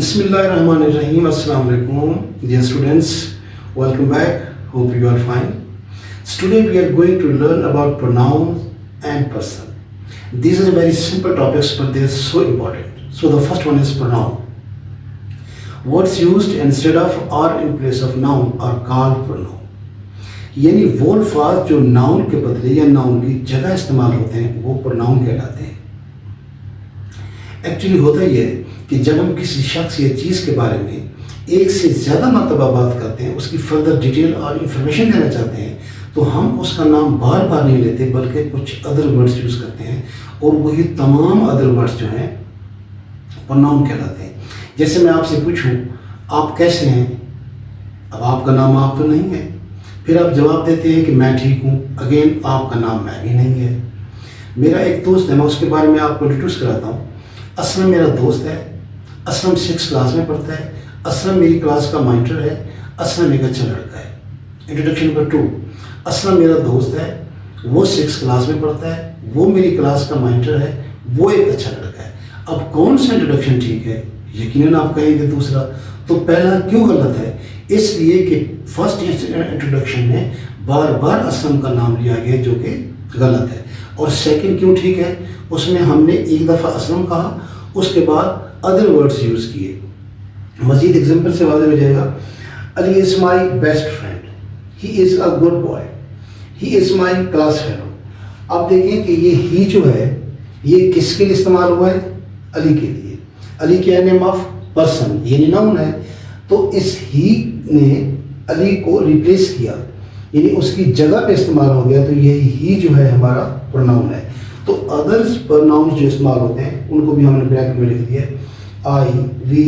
Bismillahirrahmanirrahim. Assalamu alaikum. Dear students, welcome back. Hope you are fine. Today we are going to learn about pronouns and person. These are very simple topics, but they are so important. So the first one is pronoun. Words used instead of or in place of noun are called pronoun. यानी वो अल्फाज जो noun के बदले या noun की जगह इस्तेमाल होते हैं वो प्रोनाउन कहलाते हैं. एक्चुअली होता ये है कि जब हम किसी शख्स या चीज़ के बारे में एक से ज़्यादा मरतबा बात करते हैं, उसकी फर्दर डिटेल और इन्फॉर्मेशन देना चाहते हैं, तो हम उसका नाम बार बार नहीं लेते बल्कि कुछ अदर वर्ड्स यूज़ करते हैं और वही तमाम अदर वर्ड्स जो हैं प्रोनाउन कहलाते हैं. जैसे मैं आपसे पूछूं आप कैसे हैं, अब आपका नाम आप तो नहीं है, फिर आप जवाब देते हैं कि मैं ठीक हूँ, अगेन आपका नाम मैं भी नहीं है. मेरा एक दोस्त है, मैं उसके बारे में आपको इंट्रोड्यूस कराता हूँ. असलम मेरा दोस्त है, असलम 6 क्लास में पढ़ता है, असलम मेरी क्लास का मॉनिटर है, असलम एक अच्छा लड़का है. इंट्रोडक्शन नंबर 2, असलम मेरा दोस्त है, वो 6 क्लास में पढ़ता है, वो मेरी क्लास का मॉनिटर है, वो एक अच्छा लड़का है. अब कौन सा इंट्रोडक्शन ठीक है? यकीनन आप कहेंगे दूसरा. तो पहला क्यों गलत है? इसलिए कि फर्स्ट इंट्रोडक्शन में बार बार असलम का नाम लिया गया जो कि गलत है. और सेकंड क्यों ठीक है? उसमें हमने एक दफ़ा असलम कहा, उसके बाद अदर वर्ड्स यूज़ किए. मज़ीद एग्जाम्पल से वाज़ेह हो जाएगा. Ali is my best friend, he is a good boy, he is my class fellow. अब देखें कि ये ही जो है ये किसके लिए इस्तेमाल हुआ है? अली के लिए. अली क्या नेम ऑफ पर्सन, ये नाउन है, तो इस ही ने अली को रिप्लेस किया, यानी उसकी जगह पे इस्तेमाल हो गया, तो ये ही जो है हमारा प्रोनाउन है. तो अदर्स प्रोनाउंस जो इस्तेमाल होते हैं उनको भी हमने ब्रैकेट में लिख दिया. I, we,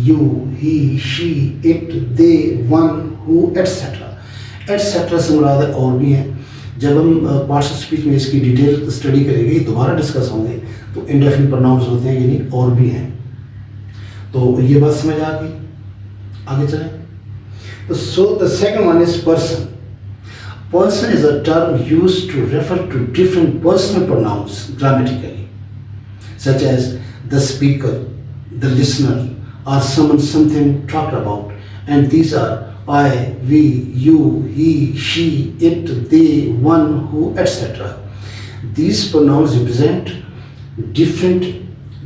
you, he, she, it, they, one, who, etcetera. Etcetera से मुराद और भी हैं. जब हम पार्ट्स ऑफ स्पीच में इसकी डिटेल स्टडी करेंगे, दोबारा डिस्कस होंगे, तो इंडेफिनिट प्रोनाउंस होते हैं, यानी और भी हैं. तो ये बात समझ आ गई. आगे चलें. तो so the second one is person. Person is a term used to refer to different personal pronouns grammatically, such as the speaker, the listener, or someone something talked about, and these are I, we, you, he, she, it, they, one, who, etc. These pronouns represent different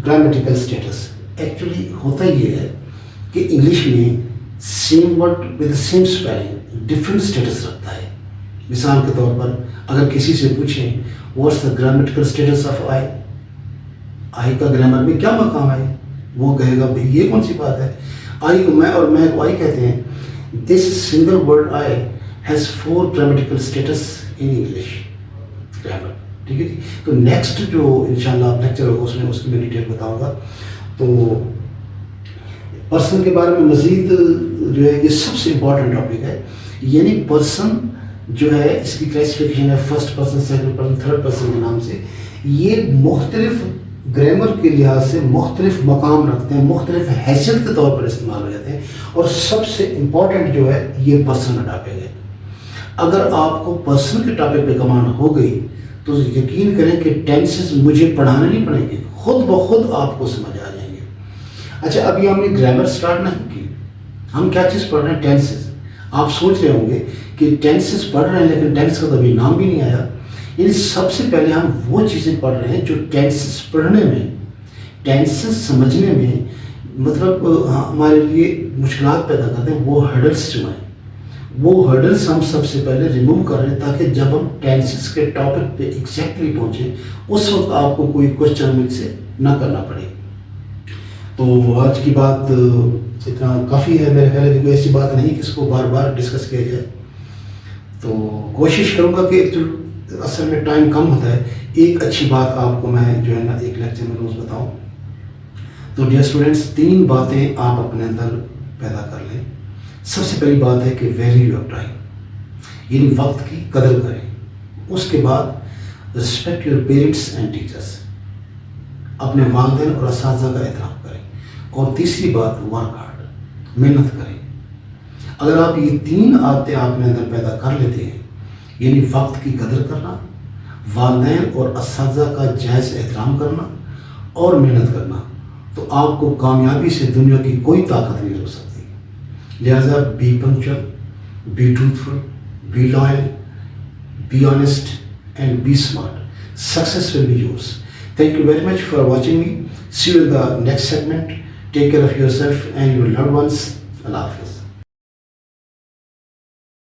grammatical status. Actually होता ये है कि English में same word with same spelling different status रखता है. मिसाल के तौर पर अगर किसी से पूछें what's the grammatical status of I, I का ग्रामर में क्या मकाम है, वो कहेगा भाई ये कौन सी बात है, आई को मैं और मैं को आई कहते हैं. This single word I has 4 grammatical status in English grammar. ठीक है जी. तो नेक्स्ट जो इंशाल्लाह लेक्चर होगा उसमें उसकी मैं डिटेल बताऊँगा. तो पर्सन के बारे में मज़ीद जो है ये सबसे इम्पॉर्टेंट टॉपिक है. यानी पर्सन जो है इसकी क्लासिफिकेशन है first person, second person, third person के नाम से. ये मुख्तलिफ ग्रामर के लिहाज से मुख्तलिफ मकाम रखते हैं, मुख्तलिफ हैसियत के तौर पर इस्तेमाल हो जाते हैं. और सबसे इम्पॉर्टेंट जो है ये पर्सन का टॉपिक है. अगर आपको पर्सन के टॉपिक पे कमांड हो गई तो यकीन करें कि टेंसेस मुझे पढ़ाने नहीं पड़ेंगे, खुद ब खुद आपको समझ आ जाएंगे. अच्छा, अभी हमने ग्रामर स्टार्ट नहीं की, हम क्या चीज़ पढ़ रहे हैं? टेंसेस. आप सोच रहे होंगे कि टेंसेस पढ़ रहे हैं लेकिन टेंस का तो अभी नाम भी नहीं आया. यानी सबसे पहले हम वो चीज़ें पढ़ रहे हैं जो टेंसेस पढ़ने में, टेंसेस समझने में मतलब हमारे लिए मुश्किलात पैदा करते हैं. वो हर्डल्स जो हैं वो हर्डल्स हम सबसे पहले रिमूव कर रहे हैं ताकि जब हम टेंसेस के टॉपिक पे एग्जैक्टली पहुँचें उस वक्त आपको कोई क्वेश्चन मुझसे ना करना पड़े. तो आज की बात इतना काफ़ी है. मेरे ख्याल में कोई ऐसी बात नहीं कि इसको बार बार डिस्कस किया जाए. तो कोशिश करूँगा कि असल में टाइम कम होता है, एक अच्छी बात आपको मैं जो है ना एक लेक्चर में रोज़ बताऊँ. तो डियर स्टूडेंट्स, 3 बातें आप अपने अंदर पैदा कर लें. सबसे पहली बात है कि वैल्यू योर टाइम, यानी वक्त की कदर करें. उसके बाद respect your parents and teachers, अपने वालिदैन और असातिज़ा का एहतराम करें. और तीसरी बात वर्क हार्ड, मेहनत करें. अगर आप ये 3 आदतें अपने अंदर पैदा कर लेते हैं, यानी वक्त की कदर करना, वालिदैन और असातिज़ा का जायज़ एहतराम करना और मेहनत करना, تو آپ کو کامیابی سے دنیا کی کوئی طاقت نہیں روک سکتی. لہٰذا be punctual, be truthful, be loyal, be honest and be smart. Success will be yours. Thank you very much for watching me. See you in the next segment. Take care of yourself and your loved ones. Allah Hafiz.